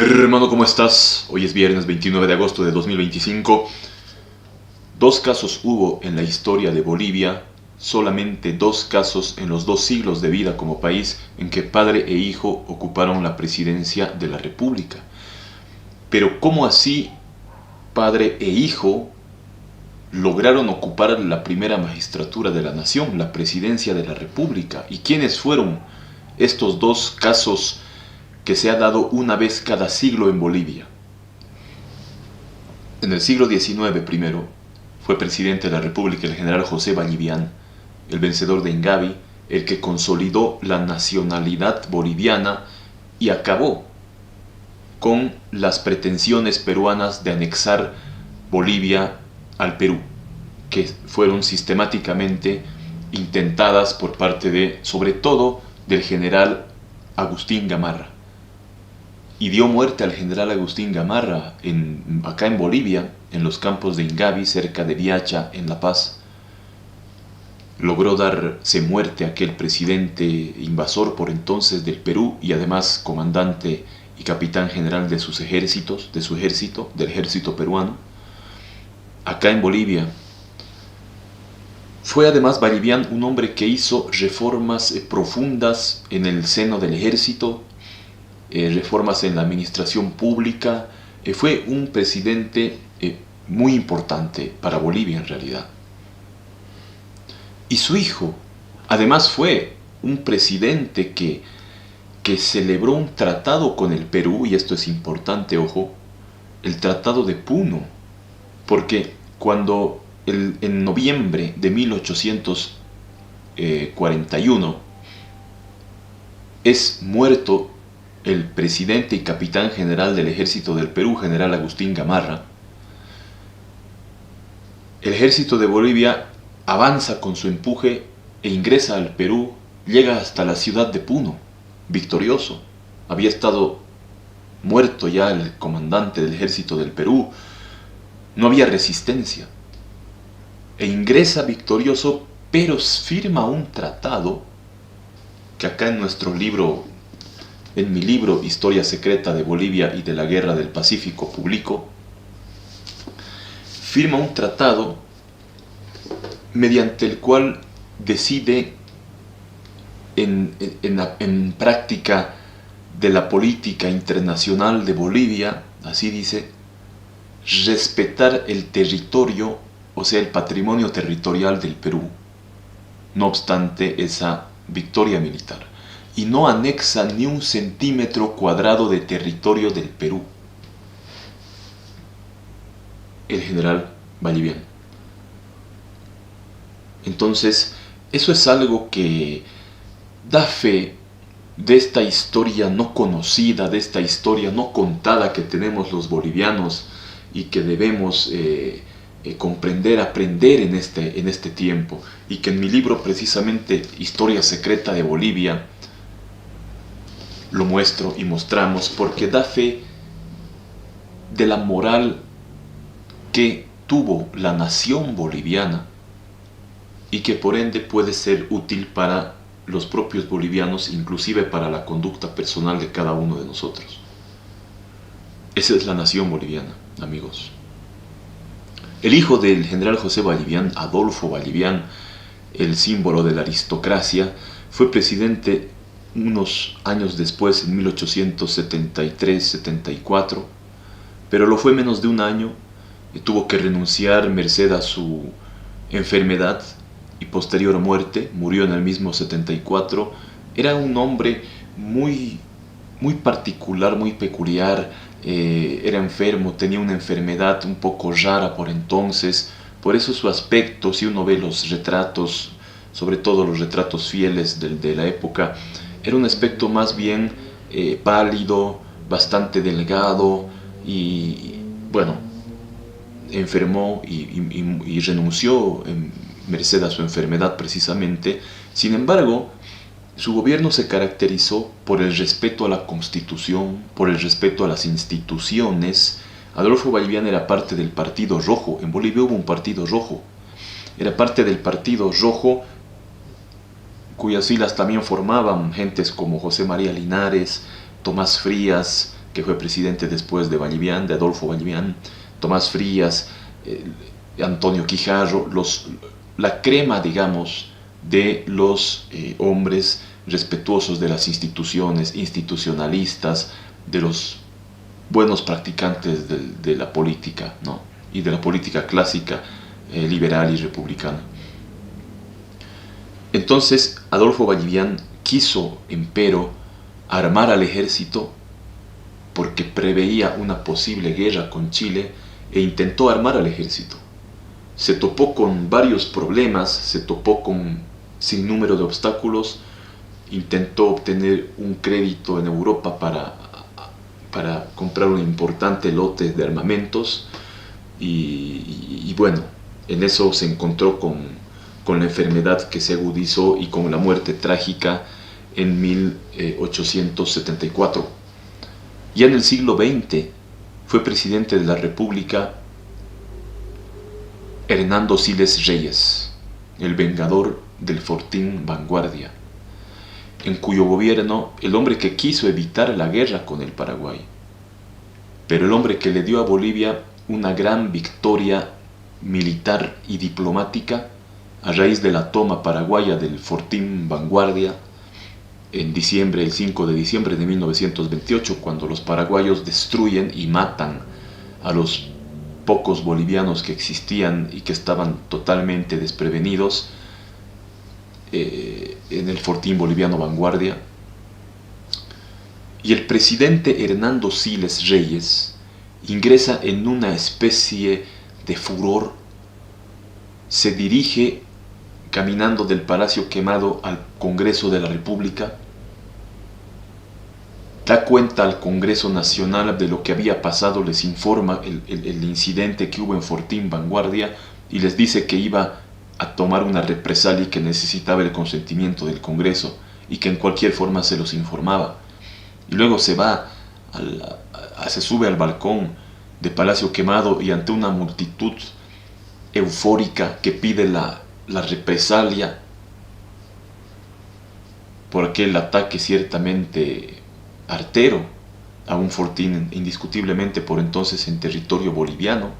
Hermano, ¿cómo estás? Hoy es viernes 29 de agosto de 2025. Dos casos hubo en la historia de Bolivia, solamente dos casos en los 2 siglos de vida como país en que padre e hijo ocuparon la presidencia de la República. Pero ¿cómo así padre e hijo lograron ocupar la primera magistratura de la nación, la presidencia de la República? ¿Y quiénes fueron estos dos casos que se ha dado una vez cada siglo en Bolivia? En el siglo XIX primero fue presidente de la República el general José Vallivián, el vencedor de Ingavi, el que consolidó la nacionalidad boliviana y acabó con las pretensiones peruanas de anexar Bolivia al Perú, que fueron sistemáticamente intentadas por parte de, sobre todo, del general Agustín Gamarra. Y dio muerte al general Agustín Gamarra acá en Bolivia, en los campos de Ingavi, cerca de Viacha, en La Paz. Logró darse muerte a aquel presidente invasor por entonces del Perú y además comandante y capitán general de sus ejércitos, del ejército peruano. Acá en Bolivia fue además Vallivián un hombre que hizo reformas profundas en el seno del ejército, reformas en la administración pública. Fue un presidente muy importante para Bolivia en realidad. Y su hijo, además, fue un presidente que celebró un tratado con el Perú, y esto es importante, ojo, el Tratado de Puno, porque cuando en noviembre de 1841 es muerto el presidente y capitán general del ejército del Perú, general Agustín Gamarra, el ejército de Bolivia avanza con su empuje e ingresa al Perú, llega hasta la ciudad de Puno, victorioso. Había estado muerto ya el comandante del ejército del Perú, no había resistencia. E ingresa victorioso, pero firma un tratado que acá en nuestro libro, en mi libro Historia Secreta de Bolivia y de la Guerra del Pacífico publico, firma un tratado mediante el cual decide en práctica de la política internacional de Bolivia, así dice, respetar el territorio, o sea, el patrimonio territorial del Perú, no obstante esa victoria militar, y no anexa ni un centímetro cuadrado de territorio del Perú. El general Vallivián. Entonces, eso es algo que da fe de esta historia no conocida, de esta historia no contada que tenemos los bolivianos y que debemos comprender, aprender en este tiempo, y que en mi libro precisamente Historia Secreta de Bolivia lo muestro y mostramos, porque da fe de la moral que tuvo la nación boliviana y que por ende puede ser útil para los propios bolivianos, inclusive para la conducta personal de cada uno de nosotros. Esa es la nación boliviana, amigos. El hijo del general José Vallivián, Adolfo Vallivián, el símbolo de la aristocracia, fue presidente unos años después, en 1873-74, pero lo fue menos de un año. Tuvo que renunciar merced a su enfermedad y posterior muerte. Murió en el mismo 74. Era un hombre muy particular, muy peculiar. Era enfermo, tenía una enfermedad un poco rara por entonces. Por eso su aspecto, si uno ve los retratos, sobre todo los retratos fieles de la época, era un aspecto más bien pálido, bastante delgado, y bueno, enfermó y renunció merced a su enfermedad precisamente. Sin embargo, su gobierno se caracterizó por el respeto a la Constitución, por el respeto a las instituciones. Adolfo Vallivián era parte del Partido Rojo. En Bolivia hubo un Partido Rojo. Era parte del Partido Rojo, cuyas filas también formaban gentes como José María Linares, Tomás Frías, que fue presidente después de Vallivian, de Adolfo Vallivian, Tomás Frías, Antonio Quijarro, la crema, digamos, de los hombres respetuosos de las instituciones, institucionalistas, de los buenos practicantes de la política, ¿no? Y de la política clásica, liberal y republicana. Entonces Adolfo Vallivian quiso, empero, armar al ejército porque preveía una posible guerra con Chile e intentó armar al ejército. Se topó con varios problemas, se topó con sin número de obstáculos, intentó obtener un crédito en Europa para comprar un importante lote de armamentos y bueno, en eso se encontró con la enfermedad que se agudizó y con la muerte trágica en 1874. Ya en el siglo XX fue presidente de la República Hernando Siles Reyes, el vengador del Fortín Vanguardia, en cuyo gobierno el hombre que quiso evitar la guerra con el Paraguay, pero el hombre que le dio a Bolivia una gran victoria militar y diplomática a raíz de la toma paraguaya del Fortín Vanguardia en diciembre, el 5 de diciembre de 1928, cuando los paraguayos destruyen y matan a los pocos bolivianos que existían y que estaban totalmente desprevenidos en el Fortín Boliviano Vanguardia. Y el presidente Hernando Siles Reyes ingresa en una especie de furor, se dirige caminando del Palacio Quemado al Congreso de la República, da cuenta al Congreso Nacional de lo que había pasado, les informa el incidente que hubo en Fortín Vanguardia y les dice que iba a tomar una represalia y que necesitaba el consentimiento del Congreso y que en cualquier forma se los informaba. Y luego se va, se sube al balcón de Palacio Quemado y ante una multitud eufórica que pide la represalia por aquel ataque ciertamente artero a un fortín indiscutiblemente por entonces en territorio boliviano,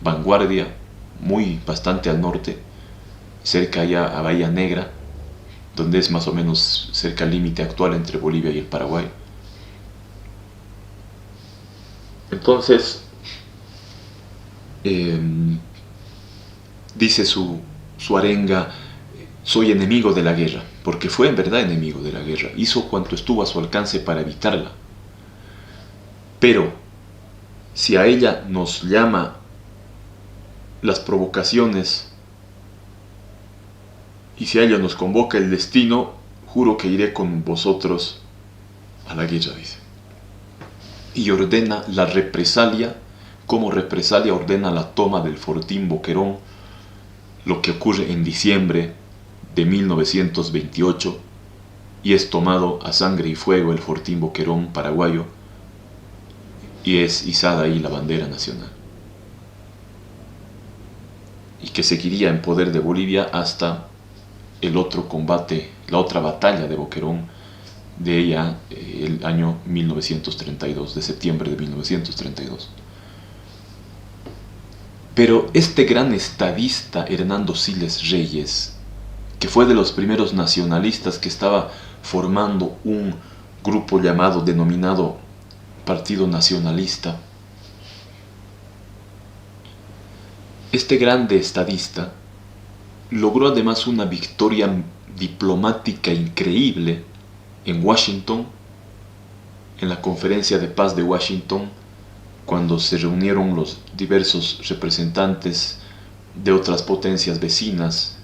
Vanguardia, bastante al norte, cerca allá a Bahía Negra, donde es más o menos cerca al límite actual entre Bolivia y el Paraguay. Entonces, dice su arenga: soy enemigo de la guerra, porque fue en verdad enemigo de la guerra, hizo cuanto estuvo a su alcance para evitarla. Pero, si a ella nos llama las provocaciones y si a ella nos convoca el destino, juro que iré con vosotros a la guerra, dice. Y ordena la represalia, como represalia ordena la toma del Fortín Boquerón, lo que ocurre en diciembre de 1928, y es tomado a sangre y fuego el Fortín Boquerón paraguayo, y es izada ahí la bandera nacional, y que seguiría en poder de Bolivia hasta el otro combate, la otra batalla de Boquerón, de ella el año 1932, de septiembre de 1932. Pero este gran estadista Hernando Siles Reyes, que fue de los primeros nacionalistas que estaba formando un grupo denominado Partido Nacionalista, este grande estadista logró además una victoria diplomática increíble en Washington, en la Conferencia de Paz de Washington, cuando se reunieron los diversos representantes de otras potencias vecinas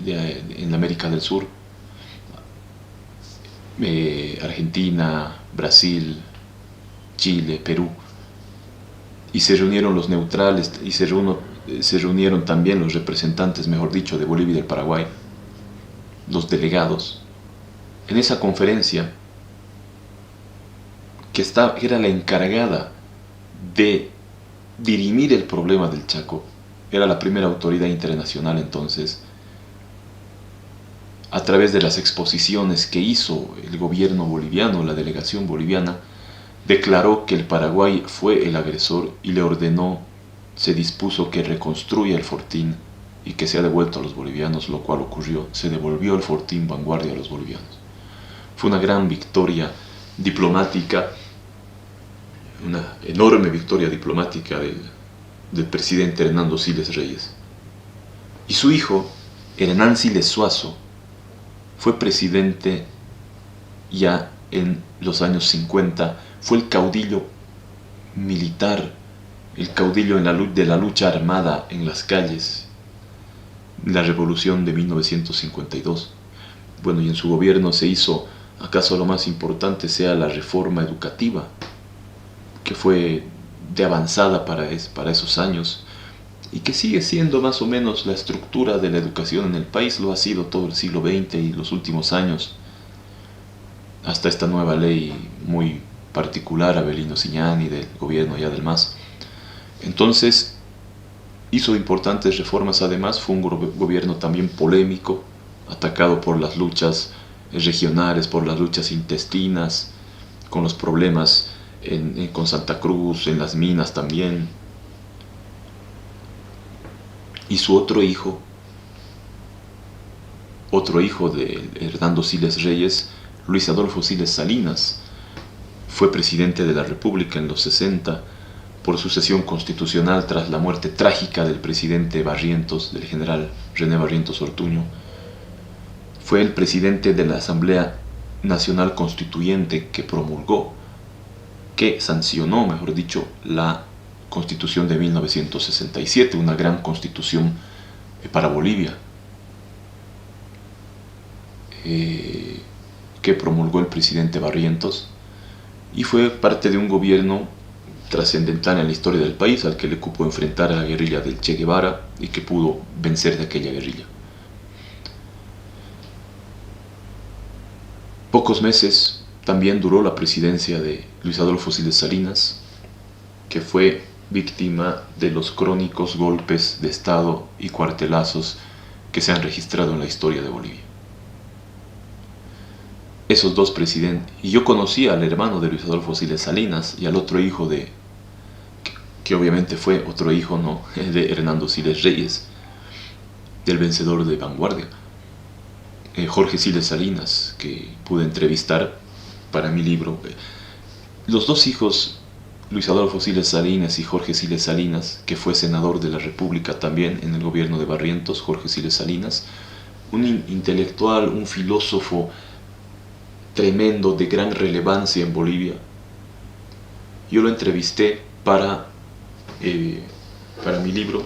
en América del Sur, Argentina, Brasil, Chile, Perú, y se reunieron los neutrales y se reunieron también los representantes, mejor dicho, de Bolivia y del Paraguay, los delegados. En esa conferencia, que era la encargada de dirimir el problema del Chaco, era la primera autoridad internacional entonces, a través de las exposiciones que hizo el gobierno boliviano, la delegación boliviana, declaró que el Paraguay fue el agresor y le ordenó, se dispuso que reconstruya el fortín y que sea devuelto a los bolivianos, lo cual ocurrió. Se devolvió el fortín Vanguardia a los bolivianos. Fue una gran victoria diplomática, una enorme victoria diplomática del presidente Hernando Siles Reyes. Y su hijo, Hernán Siles Suazo, fue presidente ya en los años 50, fue el caudillo militar, el caudillo de la lucha armada en las calles, la revolución de 1952. Bueno, y en su gobierno se hizo, acaso lo más importante sea la reforma educativa, que fue de avanzada para esos años, y que sigue siendo más o menos la estructura de la educación en el país, lo ha sido todo el siglo XX y los últimos años, hasta esta nueva ley muy particular, Avelino Siñani, del gobierno ya del MAS. Entonces, hizo importantes reformas. Además, fue un gobierno también polémico, atacado por las luchas regionales, por las luchas intestinas, con los problemas con Santa Cruz, en las minas también. Y su otro hijo de Hernando Siles Reyes, Luis Adolfo Siles Salinas, fue presidente de la República en los 60 por sucesión constitucional tras la muerte trágica del presidente Barrientos, del general René Barrientos Ortuño. Fue el presidente de la Asamblea Nacional Constituyente que promulgó, que sancionó, mejor dicho, la Constitución de 1967, una gran constitución para Bolivia, que promulgó el presidente Barrientos, y fue parte de un gobierno trascendental en la historia del país, al que le cupo enfrentar a la guerrilla del Che Guevara y que pudo vencer de aquella guerrilla. Pocos meses también duró la presidencia de Luis Adolfo Siles Salinas, que fue víctima de los crónicos golpes de Estado y cuartelazos que se han registrado en la historia de Bolivia. Esos dos presidentes, y yo conocí al hermano de Luis Adolfo Siles Salinas y al otro hijo que obviamente fue otro hijo, ¿no?, de Hernando Siles Reyes, del vencedor de Vanguardia, Jorge Siles Salinas, que pude entrevistar para mi libro. Los dos hijos, Luis Adolfo Siles Salinas y Jorge Siles Salinas, que fue senador de la República también en el gobierno de Barrientos, Jorge Siles Salinas, un intelectual, un filósofo tremendo, de gran relevancia en Bolivia. Yo lo entrevisté para mi libro,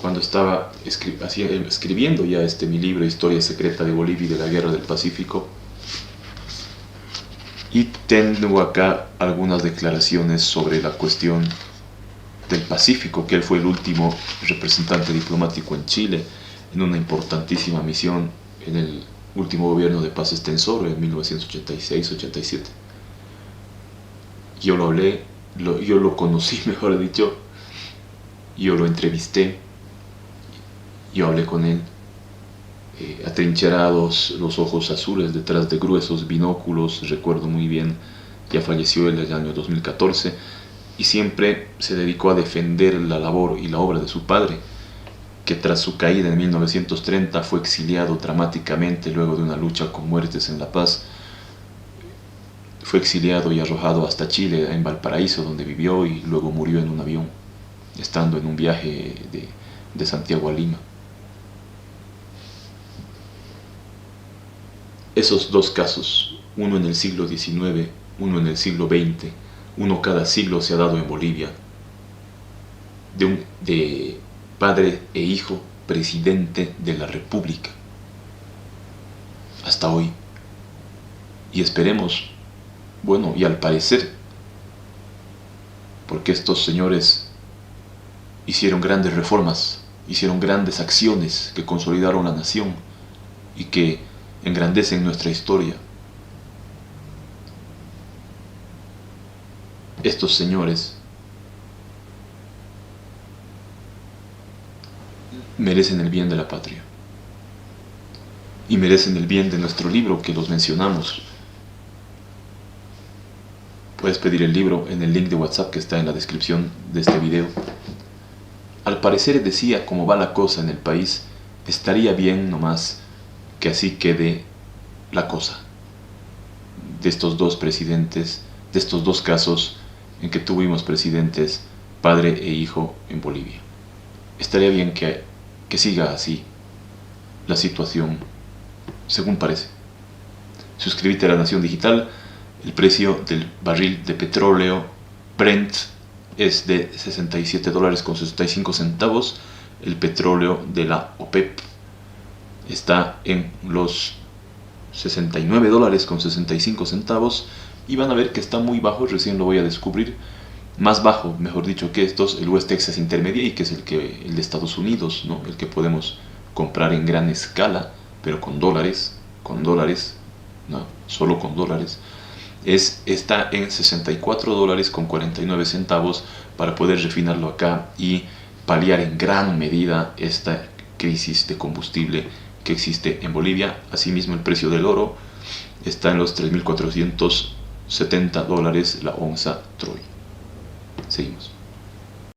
cuando estaba escribiendo ya mi libro, Historia Secreta de Bolivia y de la Guerra del Pacífico. Y tengo acá algunas declaraciones sobre la cuestión del Pacífico, que él fue el último representante diplomático en Chile, en una importantísima misión en el último gobierno de Paz Estenssoro en 1986-87. Yo lo conocí, mejor dicho, yo lo entrevisté, yo hablé con él, atrincherados, los ojos azules detrás de gruesos binóculos, recuerdo muy bien, ya falleció en el año 2014, y siempre se dedicó a defender la labor y la obra de su padre, que tras su caída en 1930 fue exiliado dramáticamente luego de una lucha con muertes en La Paz. Fue exiliado y arrojado hasta Chile, en Valparaíso, donde vivió, y luego murió en un avión, estando en un viaje de Santiago a Lima. Esos dos casos, uno en el siglo XIX, uno en el siglo XX, uno cada siglo se ha dado en Bolivia, de padre e hijo, presidente de la República, hasta hoy. Y esperemos, bueno, y al parecer, porque estos señores hicieron grandes reformas, hicieron grandes acciones que consolidaron la nación y que engrandecen nuestra historia. Estos señores merecen el bien de la patria y merecen el bien de nuestro libro, que los mencionamos. Puedes pedir el libro en el link de WhatsApp que está en la descripción de este video. Al parecer decía cómo va la cosa en el país, estaría bien nomás que así quede la cosa de estos dos presidentes, de estos dos casos en que tuvimos presidentes padre e hijo en Bolivia. Estaría bien que siga así la situación, según parece. Suscríbete a La Nación Digital. El precio del barril de petróleo Brent es de $67.65. El petróleo de la OPEP está en los $69.65 y van a ver que está muy bajo, recién lo voy a descubrir. Más bajo, mejor dicho, que estos, el West Texas Intermediate, que es el de Estados Unidos, ¿no? El que podemos comprar en gran escala, pero con dólares, no, solo con dólares. Está en $64.49 para poder refinarlo acá y paliar en gran medida esta crisis de combustible que existe en Bolivia. Asimismo, el precio del oro está en los $3.470 la onza Troy. Seguimos.